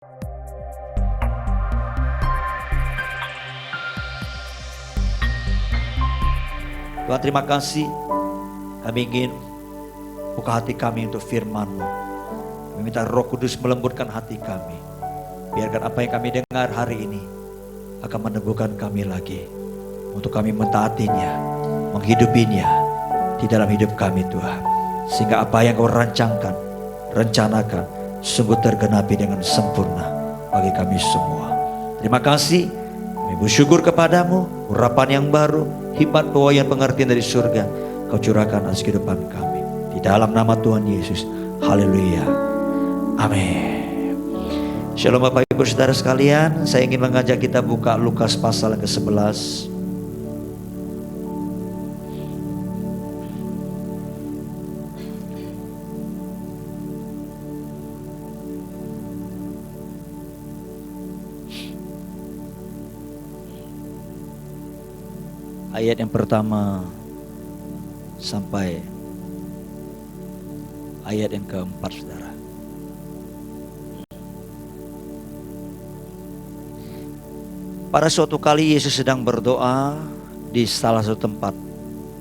Tuhan, terima kasih. Kami ingin buka hati kami untuk firman-Mu. Kami minta Roh Kudus melembutkan hati kami. Biarkan apa yang kami dengar hari ini akan meneguhkan kami lagi, untuk kami mentaatinya, menghidupinya di dalam hidup kami Tuhan. Sehingga apa yang Kau rancangkan, rencanakan, sungguh tergenapi dengan sempurna bagi kami semua. Terima kasih. Kami bersyukur kepadamu, urapan yang baru, hikmat pewahyuan pengertian dari surga Kau curahkan atas kehidupan kami. Di dalam nama Tuhan Yesus. Haleluya. Amin. Shalom Bapak Ibu Saudara sekalian. Saya ingin mengajak kita buka Lukas pasal ke-11. Ayat yang pertama sampai ayat yang keempat, saudara. Pada suatu kali Yesus sedang berdoa di salah satu tempat.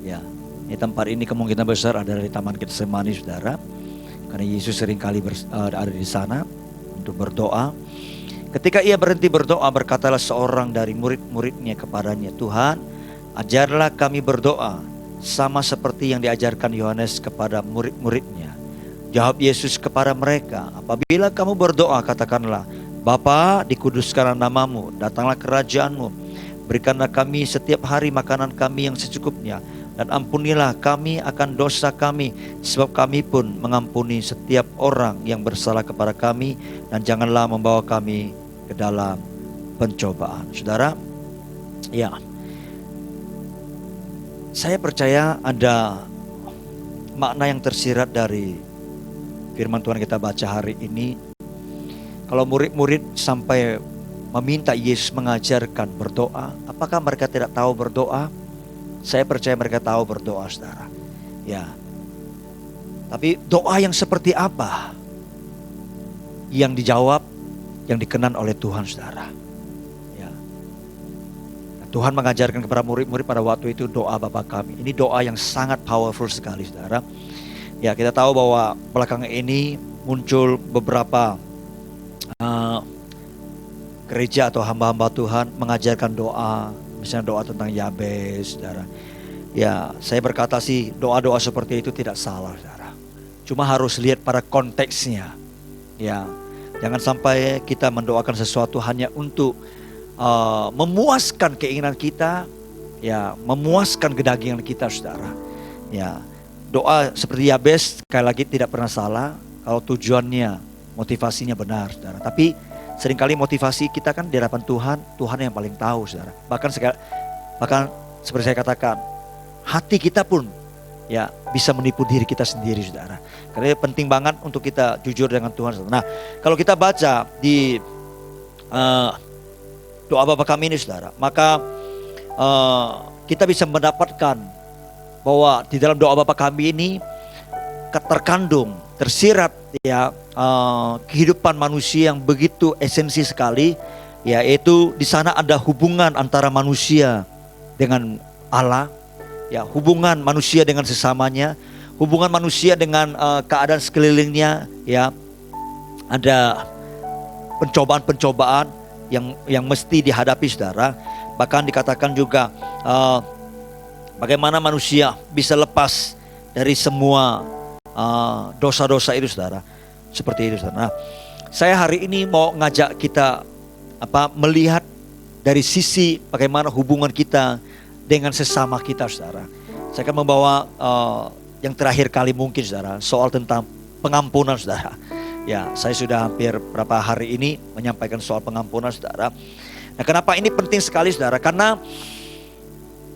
Ya, di tempat ini kemungkinan besar adalah di Taman Getsemani, saudara. Karena Yesus seringkali ada di sana untuk berdoa. Ketika ia berhenti berdoa, berkatalah seorang dari murid-muridnya kepadanya, Tuhan, ajarlah kami berdoa sama seperti yang diajarkan Yohanes kepada murid-muridnya. Jawab Yesus kepada mereka, apabila kamu berdoa katakanlah, Bapa, dikuduskanlah namamu, datanglah kerajaanmu, berikanlah kami setiap hari makanan kami yang secukupnya, dan ampunilah kami akan dosa kami, sebab kami pun mengampuni setiap orang yang bersalah kepada kami, dan janganlah membawa kami ke dalam pencobaan. Saudara, ya, saya percaya ada makna yang tersirat dari firman Tuhan kita baca hari ini. Kalau murid-murid sampai meminta Yesus mengajarkan berdoa, apakah mereka tidak tahu berdoa? Saya percaya mereka tahu berdoa, saudara. Ya. Tapi doa yang seperti apa yang dijawab, yang dikenan oleh Tuhan, saudara? Tuhan mengajarkan kepada murid-murid pada waktu itu doa Bapa kami. Ini doa yang sangat powerful sekali, saudara. Ya, kita tahu bahwa belakangan ini muncul beberapa gereja atau hamba-hamba Tuhan mengajarkan doa. Misalnya doa tentang Yabes, saudara. Ya, saya berkata sih doa-doa seperti itu tidak salah, saudara. Cuma harus lihat pada konteksnya. Ya, jangan sampai kita mendoakan sesuatu hanya untuk memuaskan keinginan kita, ya, memuaskan kedagingan kita, saudara. Ya, doa seperti Yabes sekali lagi tidak pernah salah kalau tujuannya, motivasinya benar, saudara. Tapi seringkali motivasi kita kan di hadapan Tuhan, Tuhan yang paling tahu, saudara. Bahkan seperti saya katakan, hati kita pun ya bisa menipu diri kita sendiri, saudara. Karena penting banget untuk kita jujur dengan Tuhan, saudara. Nah, kalau kita baca di doa Bapa kami ini, saudara, maka kita bisa mendapatkan bahwa di dalam doa Bapa kami ini terkandung, tersirat ya kehidupan manusia yang begitu esensi sekali, yaitu di sana ada hubungan antara manusia dengan Allah, ya, hubungan manusia dengan sesamanya, hubungan manusia dengan keadaan sekelilingnya, ya, ada pencobaan-pencobaan yang mesti dihadapi, saudara. Bahkan dikatakan juga bagaimana manusia bisa lepas dari semua dosa-dosa itu, saudara. Seperti itu, saudara. Nah, saya hari ini mau ngajak kita melihat dari sisi bagaimana hubungan kita dengan sesama kita, saudara. Saya akan membawa yang terakhir kali mungkin, saudara, soal tentang pengampunan, saudara. Ya, saya sudah hampir berapa hari ini menyampaikan soal pengampunan, saudara. Nah, kenapa ini penting sekali, saudara? Karena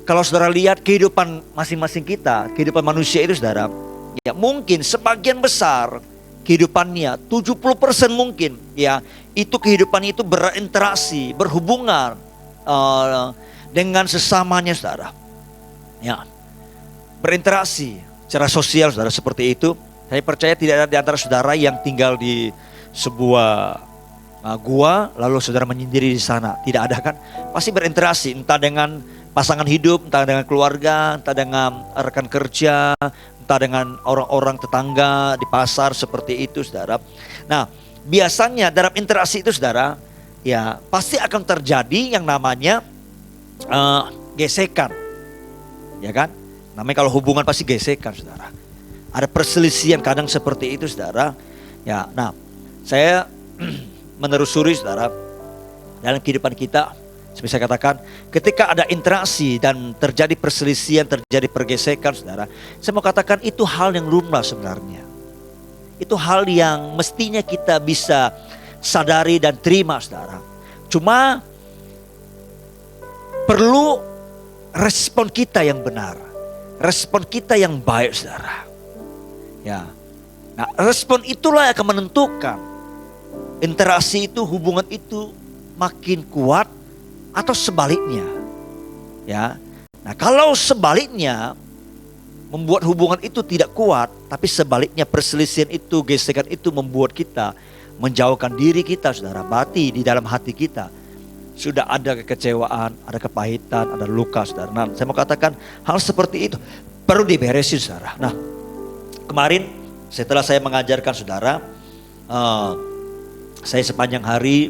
kalau saudara lihat kehidupan masing-masing kita, kehidupan manusia itu, saudara, ya mungkin sebagian besar kehidupannya, 70% mungkin, ya, itu kehidupan itu berinteraksi, berhubungan dengan sesamanya, saudara. Ya, berinteraksi secara sosial, saudara, seperti itu. Saya percaya tidak ada di antara saudara yang tinggal di sebuah gua, lalu saudara menyendiri di sana. Tidak ada kan? Pasti berinteraksi, entah dengan pasangan hidup, entah dengan keluarga, entah dengan rekan kerja, entah dengan orang-orang tetangga di pasar seperti itu, saudara. Nah, biasanya dalam interaksi itu, saudara, ya pasti akan terjadi yang namanya gesekan, ya kan? Namanya kalau hubungan pasti gesekan, saudara. Ada perselisihan kadang seperti itu, saudara. Ya, nah, saya menelusuri, saudara, dalam kehidupan kita. Seperti saya katakan, ketika ada interaksi dan terjadi perselisihan, terjadi pergesekan, saudara, saya mau katakan itu hal yang lumrah sebenarnya. Itu hal yang mestinya kita bisa sadari dan terima, saudara. Cuma perlu respon kita yang benar, respon kita yang baik, saudara. Ya, nah respon itulah yang akan menentukan interaksi itu, hubungan itu makin kuat atau sebaliknya, ya. Nah, kalau sebaliknya membuat hubungan itu tidak kuat, tapi sebaliknya perselisihan itu, gesekan itu membuat kita menjauhkan diri kita, saudara. Berarti di dalam hati kita sudah ada kekecewaan, ada kepahitan, ada luka, saudara. Nah, saya mau katakan hal seperti itu perlu diberesin, saudara. Nah, kemarin setelah saya mengajarkan, saudara, saya sepanjang hari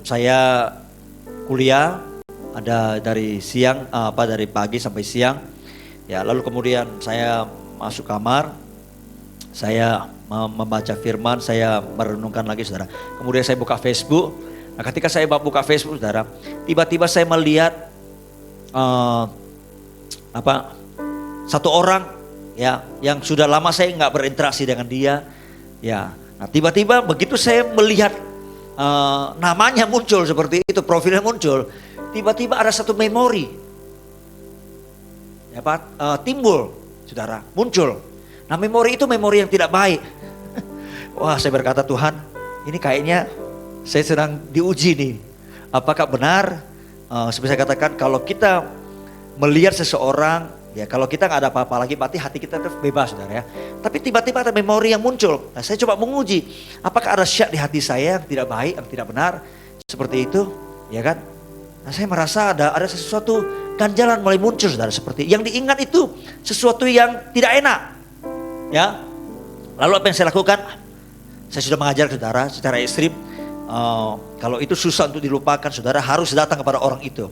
saya kuliah, ada dari siang, dari pagi sampai siang. Ya, lalu kemudian saya masuk kamar, saya membaca firman, saya merenungkan lagi, saudara. Kemudian saya buka Facebook. Nah, ketika saya buka Facebook, saudara, tiba-tiba saya melihat satu orang, ya, yang sudah lama saya nggak berinteraksi dengan dia. Ya, nah tiba-tiba begitu saya melihat namanya muncul seperti itu, profilnya muncul, tiba-tiba ada satu memori, ya Pak, timbul, saudara, muncul. Nah, memori itu memori yang tidak baik. Wah, saya berkata, Tuhan, ini kayaknya saya sedang diuji nih. Apakah benar? Seperti saya katakan, kalau kita melihat seseorang, ya kalau kita nggak ada apa-apa lagi, berarti hati kita tetap bebas, saudara, ya. Tapi tiba-tiba ada memori yang muncul. Nah, saya coba menguji, apakah ada syak di hati saya yang tidak baik, yang tidak benar, seperti itu, ya kan? Nah, saya merasa ada sesuatu ganjalan mulai muncul, saudara, seperti yang diingat itu sesuatu yang tidak enak, ya. Lalu apa yang saya lakukan? Saya sudah mengajar, saudara, secara ekstrim. Kalau itu susah untuk dilupakan, saudara, harus datang kepada orang itu.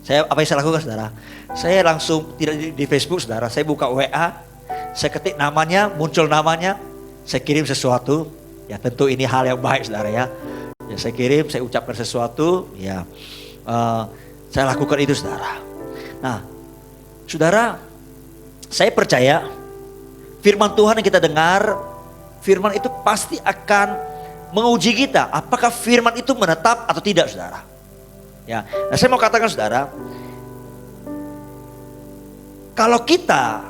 Apa yang saya lakukan, saudara? Saya langsung tidak di Facebook, saudara. Saya buka WA, saya ketik namanya, muncul namanya, saya kirim sesuatu. Ya tentu ini hal yang baik, saudara, ya. Ya saya kirim, saya ucapkan sesuatu, ya. Saya lakukan itu, saudara. Nah, saudara, saya percaya firman Tuhan yang kita dengar, firman itu pasti akan menguji kita. Apakah firman itu menetap atau tidak, saudara? Ya, nah saya mau katakan, saudara, kalau kita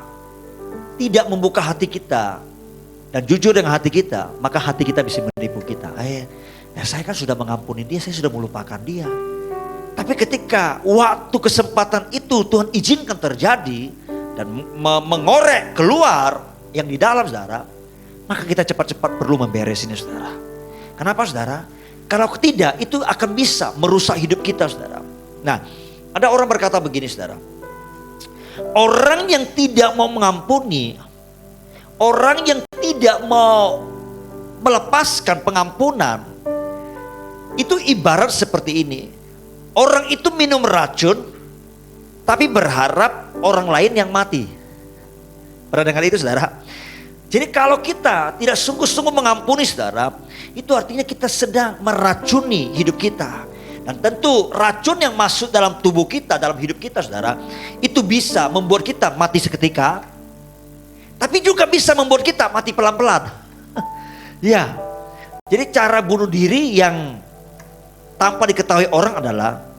tidak membuka hati kita dan jujur dengan hati kita, maka hati kita bisa menipu kita. Ya saya kan sudah mengampuni dia, saya sudah melupakan dia. Tapi ketika waktu kesempatan itu Tuhan izinkan terjadi dan mengorek keluar yang di dalam, saudara, maka kita cepat-cepat perlu memberesinnya, saudara. Kenapa, saudara? Kalau tidak, itu akan bisa merusak hidup kita, saudara. Nah, ada orang berkata begini, saudara. Orang yang tidak mau mengampuni, orang yang tidak mau melepaskan pengampunan, itu ibarat seperti ini. Orang itu minum racun, tapi berharap orang lain yang mati. Pernah dengar itu, saudara? Jadi kalau kita tidak sungguh-sungguh mengampuni, saudara, itu artinya kita sedang meracuni hidup kita. Dan tentu racun yang masuk dalam tubuh kita, dalam hidup kita, saudara, itu bisa membuat kita mati seketika, tapi juga bisa membuat kita mati pelan-pelan. Ya, jadi cara bunuh diri yang tanpa diketahui orang adalah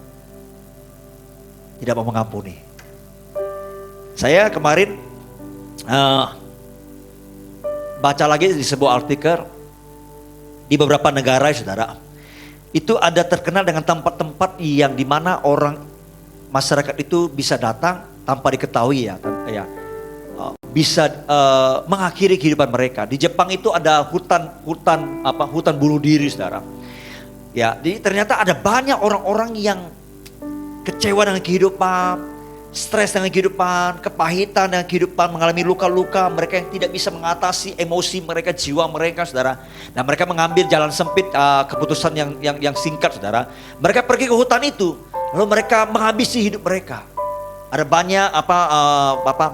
tidak mau mengampuni. Saya kemarin baca lagi di sebuah artikel di beberapa negara, saudara, itu ada terkenal dengan tempat-tempat yang dimana orang masyarakat itu bisa datang tanpa diketahui, bisa mengakhiri kehidupan mereka. Di Jepang itu ada hutan bunuh diri, saudara. Ya, jadi ternyata ada banyak orang-orang yang kecewa dengan kehidupan, stres dengan kehidupan, kepahitan dengan kehidupan, mengalami luka-luka, mereka yang tidak bisa mengatasi emosi mereka, jiwa mereka, saudara. Dan mereka mengambil jalan sempit, keputusan yang singkat, saudara. Mereka pergi ke hutan itu, lalu mereka menghabisi hidup mereka. Ada banyak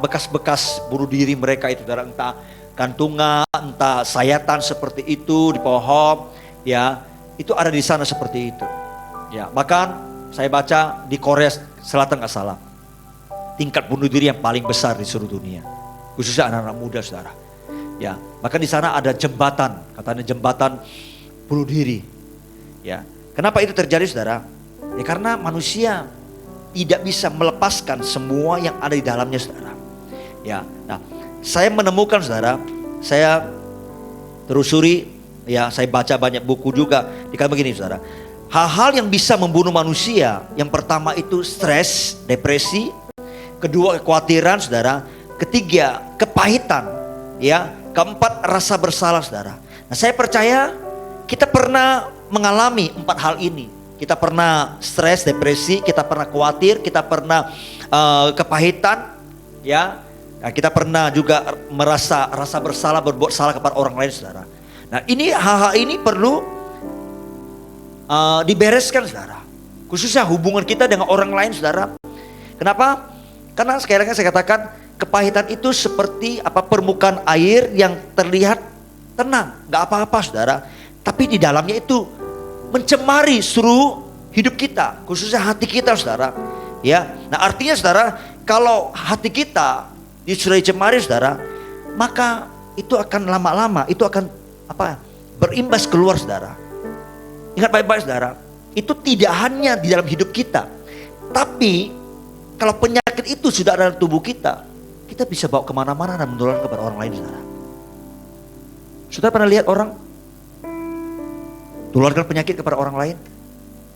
bekas-bekas bunuh diri mereka itu, saudara, entah gantungan, entah sayatan seperti itu di pohon, ya, itu ada di sana seperti itu. Ya, bahkan saya baca di Korea Selatan nggak salah, tingkat bunuh diri yang paling besar di seluruh dunia, khususnya anak-anak muda, saudara. Ya, bahkan di sana ada jembatan, katanya jembatan bunuh diri. Ya, kenapa itu terjadi, saudara? Ya karena manusia tidak bisa melepaskan semua yang ada di dalamnya, saudara. Ya, nah, saya menemukan, saudara, saya telusuri, ya, saya baca banyak buku juga. Dikatakan begini, saudara. Hal-hal yang bisa membunuh manusia, yang pertama itu stres, depresi. Kedua, kekhawatiran, saudara. Ketiga, kepahitan, ya. Keempat, rasa bersalah, saudara. Nah, saya percaya kita pernah mengalami 4 hal ini. Kita pernah stres, depresi, kita pernah khawatir, kita pernah kepahitan, ya. Nah, kita pernah juga merasa rasa bersalah, berbuat salah kepada orang lain, saudara. Nah, ini hal-hal ini perlu dibereskan, saudara. Khususnya hubungan kita dengan orang lain, saudara. Kenapa? Karena sekali lagi saya katakan, kepahitan itu seperti permukaan air yang terlihat tenang, nggak apa-apa, saudara. Tapi di dalamnya itu mencemari seluruh hidup kita, khususnya hati kita, saudara. Ya, nah artinya, saudara, kalau hati kita sudah dicemari, saudara, maka itu akan lama-lama, itu akan berimbas keluar, saudara. Ingat baik-baik, saudara, itu tidak hanya di dalam hidup kita, tapi kalau penyakit itu sudah ada dalam tubuh kita, kita bisa bawa kemana-mana dan menularkan kepada orang lain, saudara. Saudara pernah lihat orang tularkan penyakit kepada orang lain?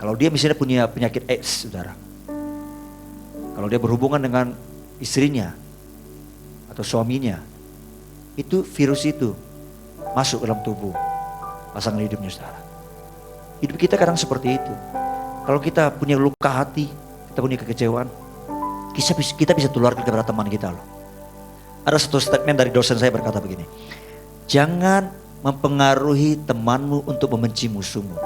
Kalau dia misalnya punya penyakit AIDS, saudara, kalau dia berhubungan dengan istrinya atau suaminya, itu virus itu masuk dalam tubuh pasangan hidupnya, saudara. Hidup kita kadang seperti itu. Kalau kita punya luka hati, kita punya kekecewaan, kita bisa tularkan kepada teman kita loh. Ada satu statement dari dosen saya berkata begini, jangan mempengaruhi temanmu untuk membenci musuhmu.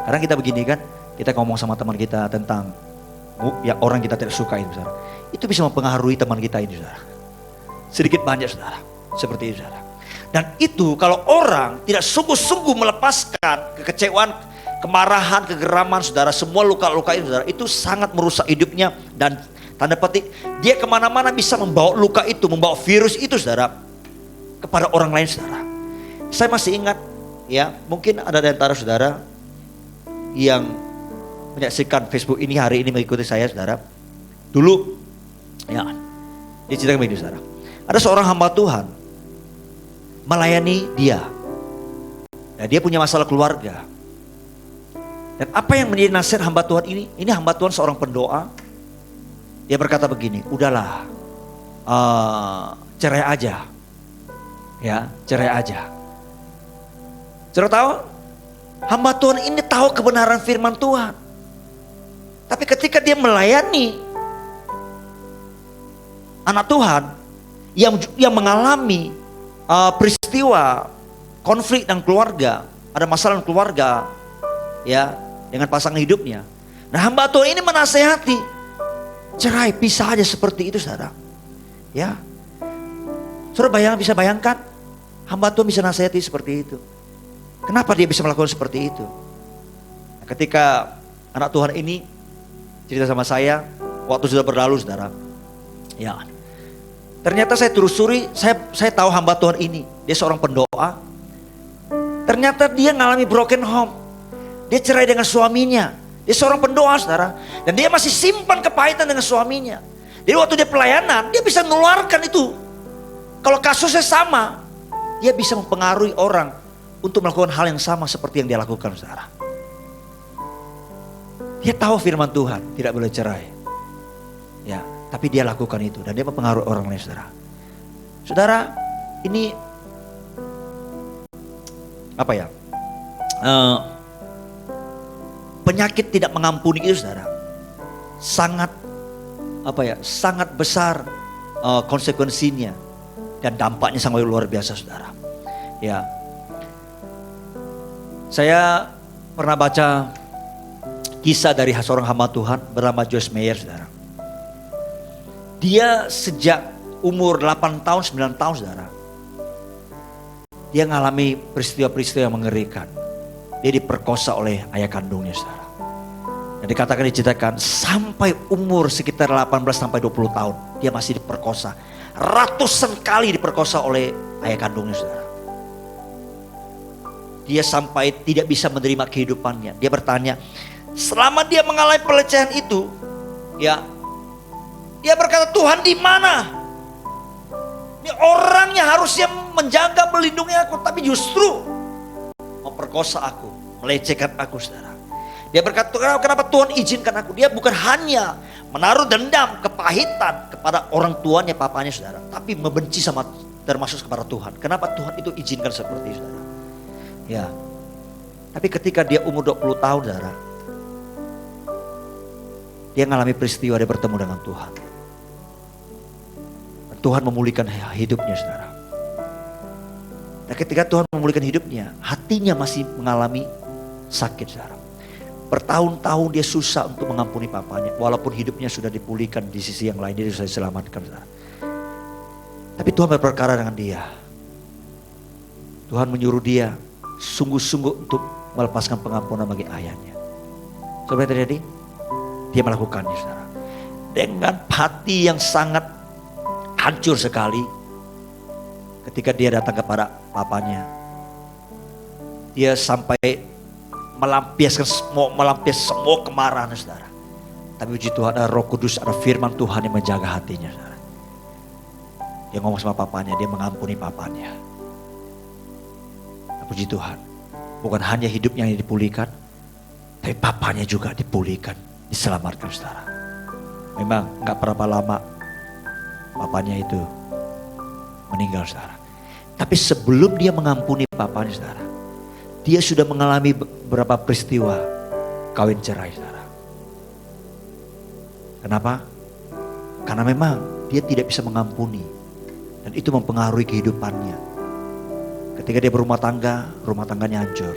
Kadang kita begini kan, kita ngomong sama teman kita tentang ya orang kita tidak suka itu, saudara. Itu bisa mempengaruhi teman kita ini, saudara. Sedikit banyak, saudara. Seperti itu, saudara. Dan itu kalau orang tidak sungguh-sungguh melepaskan kekecewaan, kemarahan, kegeraman, saudara, semua luka-luka itu, saudara, itu sangat merusak hidupnya. Dan tanda petik, dia kemana-mana bisa membawa luka itu, membawa virus itu, saudara, kepada orang lain, saudara. Saya masih ingat, ya, mungkin ada di antara saudara yang menyaksikan Facebook ini hari ini mengikuti saya, saudara. Dulu, ya, dia ceritakan begini, saudara. Ada seorang hamba Tuhan melayani dia. Ya, dia punya masalah keluarga. Dan apa yang menjadi nasihat hamba Tuhan ini? Ini hamba Tuhan seorang pendoa. Dia berkata begini, udahlah, cerai aja. Ya, cerai aja. Saudara tahu, hamba Tuhan ini tahu kebenaran firman Tuhan. Tapi ketika dia melayani anak Tuhan yang mengalami peristiwa konflik dan keluarga, ada masalah dengan keluarga, ya, dengan pasangan hidupnya. Nah, hamba Tuhan ini menasehati, cerai, pisah aja seperti itu, saudara. Ya, saudara bisa bayangkan, hamba Tuhan bisa nasihati seperti itu. Kenapa dia bisa melakukan seperti itu? Nah, ketika anak Tuhan ini cerita sama saya, waktu sudah berlalu, saudara. Ya, ternyata saya telusuri, saya tahu hamba Tuhan ini, dia seorang pendoa. Ternyata dia mengalami broken home. Dia cerai dengan suaminya. Dia seorang pendoa, saudara. Dan dia masih simpan kepahitan dengan suaminya. Jadi waktu dia pelayanan, dia bisa menularkan itu. Kalau kasusnya sama, dia bisa mempengaruhi orang untuk melakukan hal yang sama seperti yang dia lakukan, saudara. Dia tahu firman Tuhan, tidak boleh cerai. Ya, tapi dia lakukan itu dan dia mempengaruhi orang lain, saudara. Saudara, ini apa ya? penyakit tidak mengampuni itu saudara, sangat sangat besar konsekuensinya dan dampaknya sangat luar biasa saudara. Ya, saya pernah baca kisah dari seorang hamba Tuhan bernama Joyce Meyer saudara. Dia sejak umur 8 tahun 9 tahun saudara, dia mengalami peristiwa-peristiwa yang mengerikan. Dia diperkosa oleh ayah kandungnya saudara. Dan diceritakan sampai umur sekitar 18 sampai 20 tahun dia masih diperkosa. Ratusan kali diperkosa oleh ayah kandungnya saudara. Dia sampai tidak bisa menerima kehidupannya. Dia bertanya, selama dia mengalami pelecehan itu, ya, dia berkata, Tuhan di mana? Ini orangnya harusnya menjaga, melindungi aku, tapi justru memperkosa aku, melecehkan aku saudara. Dia berkata, kenapa Tuhan izinkan aku? Dia bukan hanya menaruh dendam, kepahitan kepada orang tuanya, papanya saudara, tapi membenci sama termasuk kepada Tuhan. Kenapa Tuhan itu izinkan seperti itu saudara? Ya, tapi ketika dia umur 20 tahun saudara, dia mengalami peristiwa, dia bertemu dengan Tuhan. Dan Tuhan memulihkan hidupnya saudara. Dan ketika Tuhan memulihkan hidupnya, hatinya masih mengalami sakit saudara. Bertahun-tahun dia susah untuk mengampuni papanya, walaupun hidupnya sudah dipulihkan di sisi yang lain, dia sudah diselamatkan saudara. Tapi Tuhan berperkara dengan dia. Tuhan menyuruh dia sungguh-sungguh untuk melepaskan pengampunan bagi ayahnya. Coba yang terjadi? Dia melakukannya saudara. Dengan hati yang sangat hancur sekali. Ketika dia datang kepada papanya, dia sampai melampiaskan semua kemarahan saudara. Tapi puji Tuhan, ada Roh Kudus, ada firman Tuhan yang menjaga hatinya saudara. Dia ngomong sama papanya, dia mengampuni papanya. Nah, puji Tuhan, bukan hanya hidupnya yang dipulihkan, tapi papanya juga dipulihkan, diselamatkan saudara. Memang gak berapa lama papanya itu meninggal saudara. Tapi sebelum dia mengampuni papanya saudara, dia sudah mengalami beberapa peristiwa kawin cerai saudara. Kenapa? Karena memang dia tidak bisa mengampuni. Dan itu mempengaruhi kehidupannya. Ketika dia berumah tangga, rumah tangganya hancur.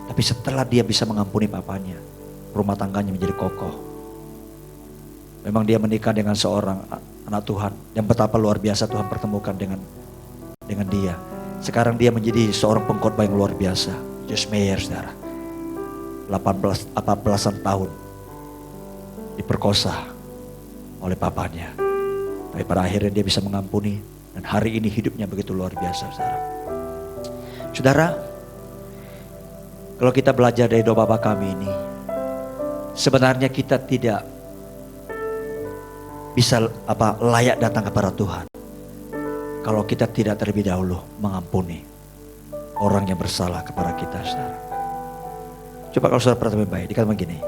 Tapi setelah dia bisa mengampuni papanya, rumah tangganya menjadi kokoh. Memang dia menikah dengan seorang anak Tuhan. Dan betapa luar biasa Tuhan pertemukan dengan dia. Sekarang dia menjadi seorang pengkhotbah yang luar biasa. Joyce Meyer saudara. 18 tahun diperkosa oleh papanya. Tapi pada akhirnya dia bisa mengampuni. Dan hari ini hidupnya begitu luar biasa saudara. Saudara, kalau kita belajar dari doa Bapa kami ini, sebenarnya kita tidak bisa layak datang kepada Tuhan kalau kita tidak terlebih dahulu mengampuni orang yang bersalah kepada kita saudara. Coba kalau saudara perhatikan baik, dikatakan begini,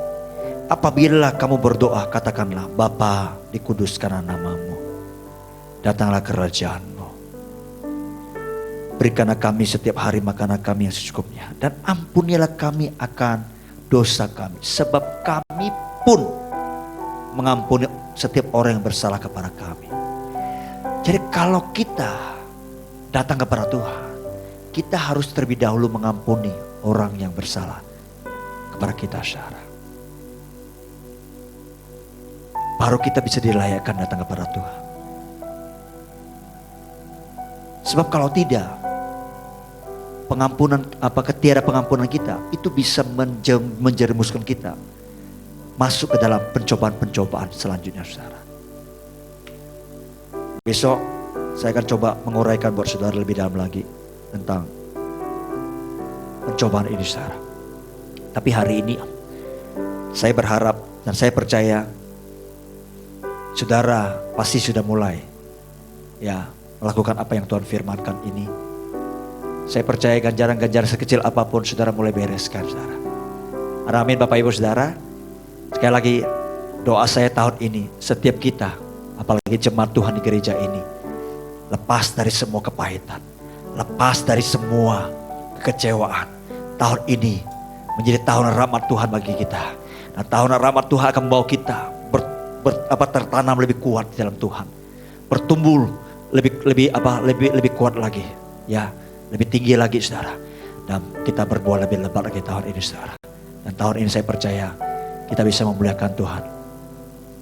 apabila kamu berdoa katakanlah, Bapa dikuduskanlah namamu, datanglah kerajaan-Mu, berikanlah kami setiap hari makanan kami yang secukupnya, dan ampunilah kami akan dosa kami, sebab kami pun mengampuni setiap orang yang bersalah kepada kami. Jadi kalau kita datang kepada Tuhan, kita harus terlebih dahulu mengampuni orang yang bersalah kepada kita saudara. Baru kita bisa dilayakkan datang kepada Tuhan. Sebab kalau tidak, ketiada pengampunan kita itu bisa menjerumuskan kita masuk ke dalam pencobaan-pencobaan selanjutnya saudara. Besok saya akan coba menguraikan buat saudara lebih dalam lagi tentang pencobaan ini saudara. Tapi hari ini saya berharap dan saya percaya saudara pasti sudah mulai melakukan apa yang Tuhan firmankan ini. Saya percaya ganjaran-ganjaran sekecil apapun saudara mulai bereskan saudara. Amin Bapak Ibu saudara. Sekali lagi doa saya tahun ini, setiap kita, apalagi jemaat Tuhan di gereja ini, lepas dari semua kepahitan, lepas dari semua kekecewaan. Tahun ini menjadi tahun rahmat Tuhan bagi kita. Dan tahun rahmat Tuhan akan membawa kita tertanam lebih kuat di dalam Tuhan, bertumbuh lebih kuat lagi, ya, lebih tinggi lagi, saudara. Dan kita berbuah lebih lebat lagi tahun ini, saudara. Dan tahun ini saya percaya kita bisa memuliakan Tuhan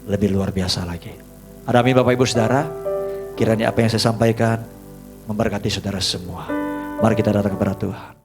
lebih luar biasa lagi. Amin Bapak Ibu Saudara, kiranya apa yang saya sampaikan memberkati saudara semua. Mari kita datang kepada Tuhan.